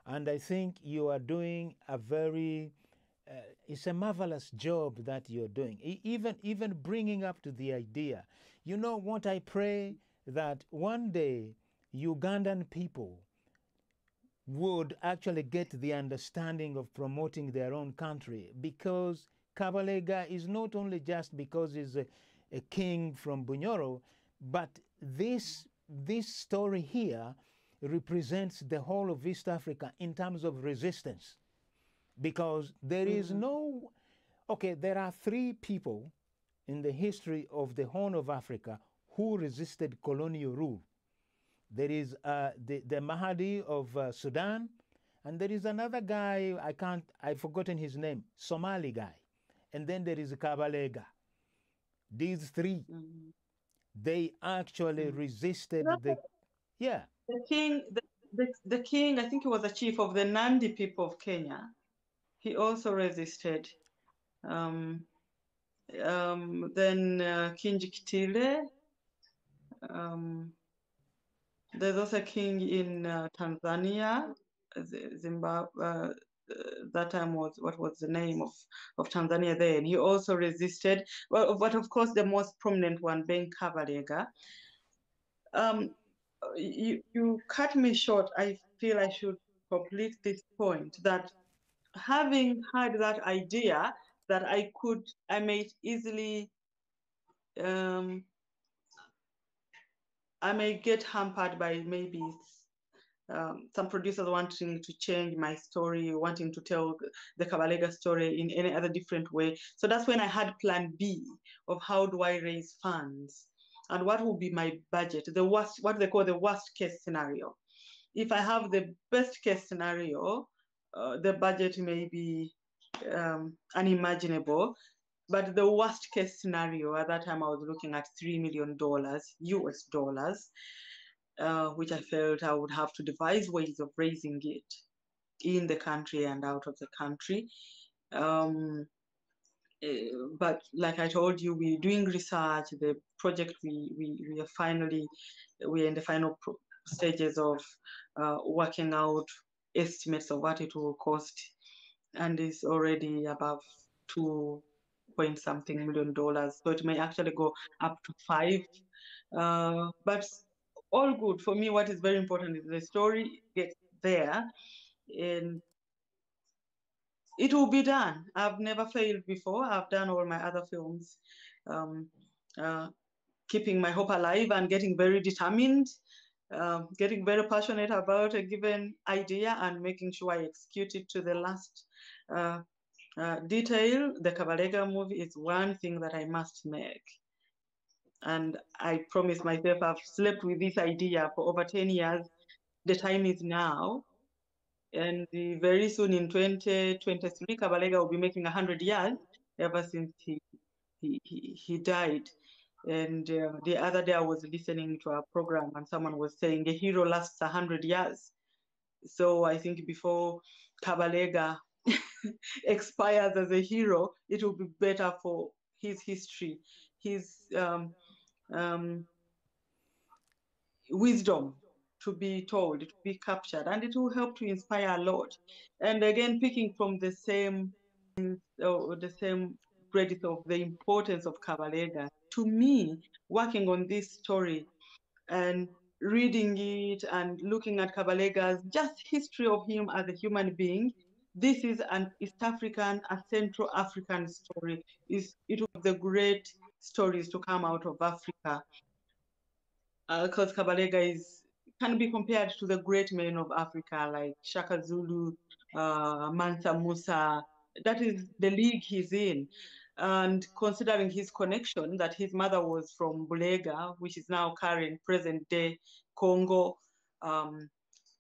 And I think you are doing a very, it's a marvelous job that you're doing. Even bringing up to the idea. You know what, I pray that one day Ugandan people would actually get the understanding of promoting their own country, because Kabalega is not only just because he's a king from Bunyoro, but this story here represents the whole of East Africa in terms of resistance, because there is no, okay, there are three people in the history of the Horn of Africa who resisted colonial rule. There is the Mahdi of Sudan, and there is another guy, I've forgotten his name, Somali guy. And then there is Kabalega. These three, they actually resisted yeah. The king, the king, I think he was a chief of the Nandi people of Kenya. He also resisted. Then Kinjekitile. There's also a king in Tanzania, Zimbabwe. That time was, what was the name of Tanzania then? He also resisted. Well, but of course, the most prominent one being Kabalega. You cut me short. I feel I should complete this point that having had that idea that I may easily, I may get hampered by maybe some producers wanting to change my story, wanting to tell the Kabalega story in any other different way. So that's when I had plan B of how do I raise funds and what will be my budget, the worst, what they call the worst case scenario. If I have the best case scenario, the budget may be unimaginable. But the worst case scenario at that time, I was looking at $3 million US dollars, which I felt I would have to devise ways of raising it in the country and out of the country. But like I told you, we're doing research. The project we are finally, we're in the final stages of working out estimates of what it will cost, and it's already above $2 point something million. So it may actually go up to 5. But all good. For me, what is very important is the story gets there, and it will be done. I've never failed before. I've done all my other films. keeping my hope alive and getting very determined, getting very passionate about a given idea and making sure I execute it to the last detail. The Kabalega movie is one thing that I must make. And I promise myself I've slept with this idea for over 10 years. The time is now. And very soon in 2023, Kabalega will be making 100 years ever since he died. And the other day I was listening to a program and someone was saying a hero lasts 100 years. So I think before Kabalega expires as a hero, it will be better for his history, his wisdom to be told, to be captured, and it will help to inspire a lot. And again, picking from the same credit of the importance of Kabalega, to me, working on this story and reading it and looking at Kabalega's just history of him as a human being, this is an East African, a Central African story. It was the great stories to come out of Africa. Because Kabalega can be compared to the great men of Africa like Shaka Zulu, Mansa Musa. That is the league he's in. And considering his connection, that his mother was from Bulega, which is now current present day Congo,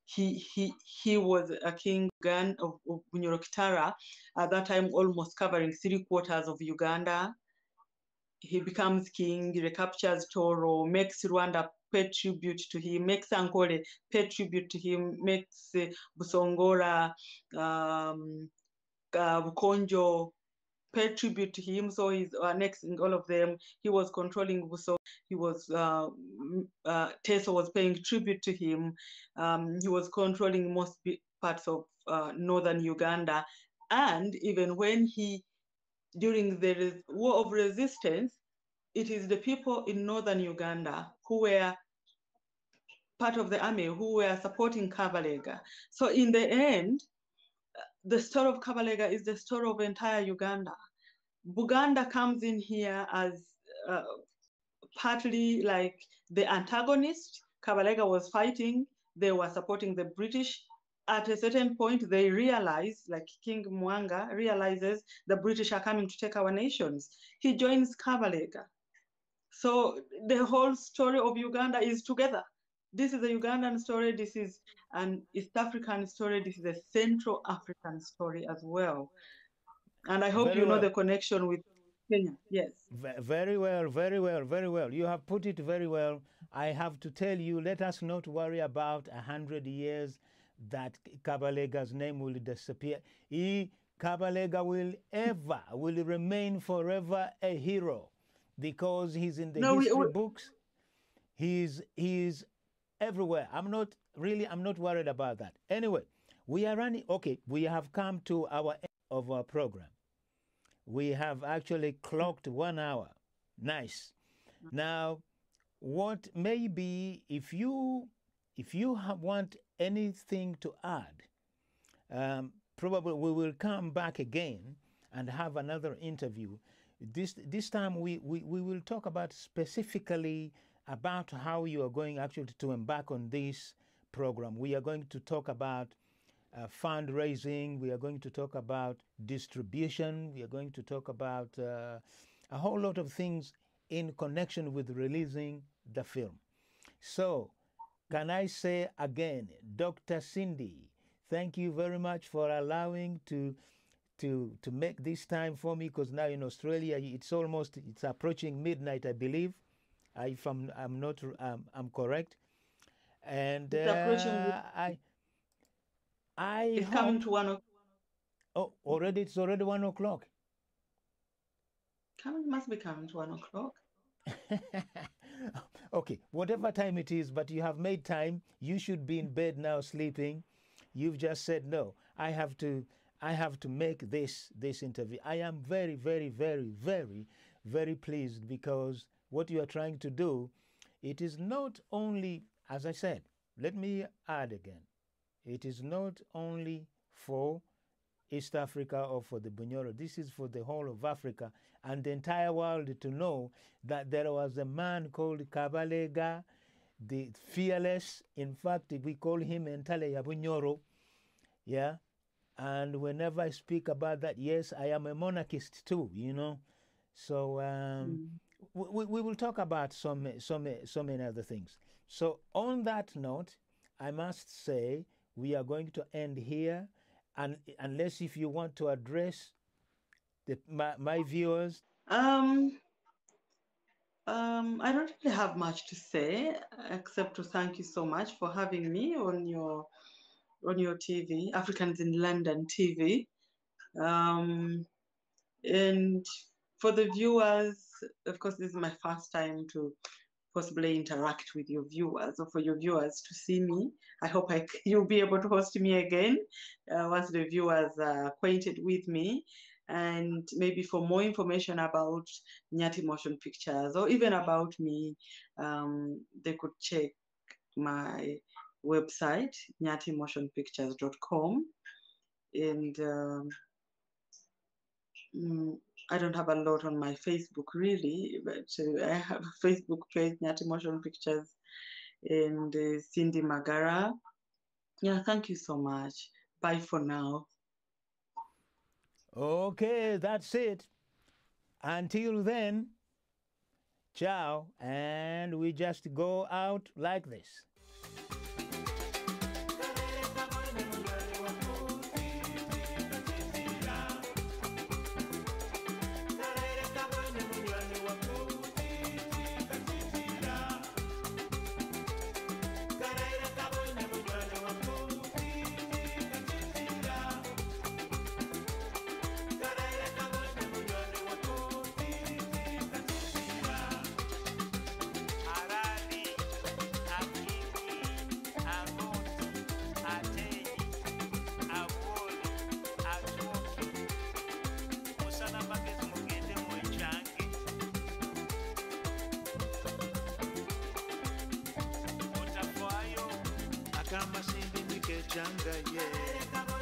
he was a king of Bunyorokitara, at that time almost covering 3/4 of Uganda. He becomes king, recaptures Toro, makes Rwanda pay tribute to him, makes Ankole pay tribute to him, makes Busongora, Bukonjo pay tribute to him. So he's annexing all of them. He was controlling Buso. He was, Teso was paying tribute to him. He was controlling most parts of northern Uganda. And even when during the war of resistance, it is the people in northern Uganda who were part of the army who were supporting Kabalega. So in the end, the story of Kabalega is the story of entire Uganda. Buganda comes in here as partly like the antagonist. Kabalega was fighting, they were supporting the British. At a certain point, they realize, like King Mwanga realizes, the British are coming to take our nations. He joins Kabalega. So the whole story of Uganda is together. This is a Ugandan story, this is an East African story, this is a Central African story as well. And I hope Very you know well. the connection with Kenya. Yes. Very well, very well, very well. You have put it very well. I have to tell you, let us not worry about 100 years that Kabalega's name will disappear. Kabalega will remain forever a hero because he's in the history books. He's everywhere. I'm not worried about that. Anyway, we are running. Okay, we have come to our end of our program. We have actually clocked 1 hour. Nice. Now, what maybe if you want anything to add, probably we will come back again and have another interview. This time we will talk about specifically about how you are going actually to embark on this program. We are going to talk about fundraising, we are going to talk about distribution, we are going to talk about a whole lot of things in connection with releasing the film. So, can I say again, Dr. Cindy, thank you very much for allowing to make this time for me, because now in Australia it's approaching midnight, I believe. I'm correct, and it's approaching. It's coming to 1 o'clock. Oh, it's already 1 o'clock. Must be coming to 1 o'clock. Okay, whatever time it is, but you have made time. You should be in bed now sleeping. You've just said no. I have to make this interview. I am very, very, very, very, very pleased, because what you are trying to do, it is not only, as I said, let me add again, it is not only for East Africa or for the Bunyoro. This is for the whole of Africa and the entire world to know that there was a man called Kabalega, the fearless. In fact, we call him Entale ya Bunyoro. Yeah. And whenever I speak about that, yes, I am a monarchist too, you know. So we will talk about so many other things. So on that note, I must say we are going to end here, and unless if you want to address my viewers. I don't really have much to say except to thank you so much for having me on your TV, Africans in London TV. And for the viewers, of course, this is my first time to possibly interact with your viewers, or for your viewers to see me. I hope you'll be able to host me again once the viewers are acquainted with me. And maybe for more information about Nyati Motion Pictures, or even about me, they could check my website, nyatimotionpictures.com. And I don't have a lot on my Facebook really, but I have a Facebook page, Nyati Motion Pictures, and Cindy Magara. Yeah, thank you so much. Bye for now. Okay, that's it. Until then, ciao, and we just go out like this. Kama sindi mike changa, yeah.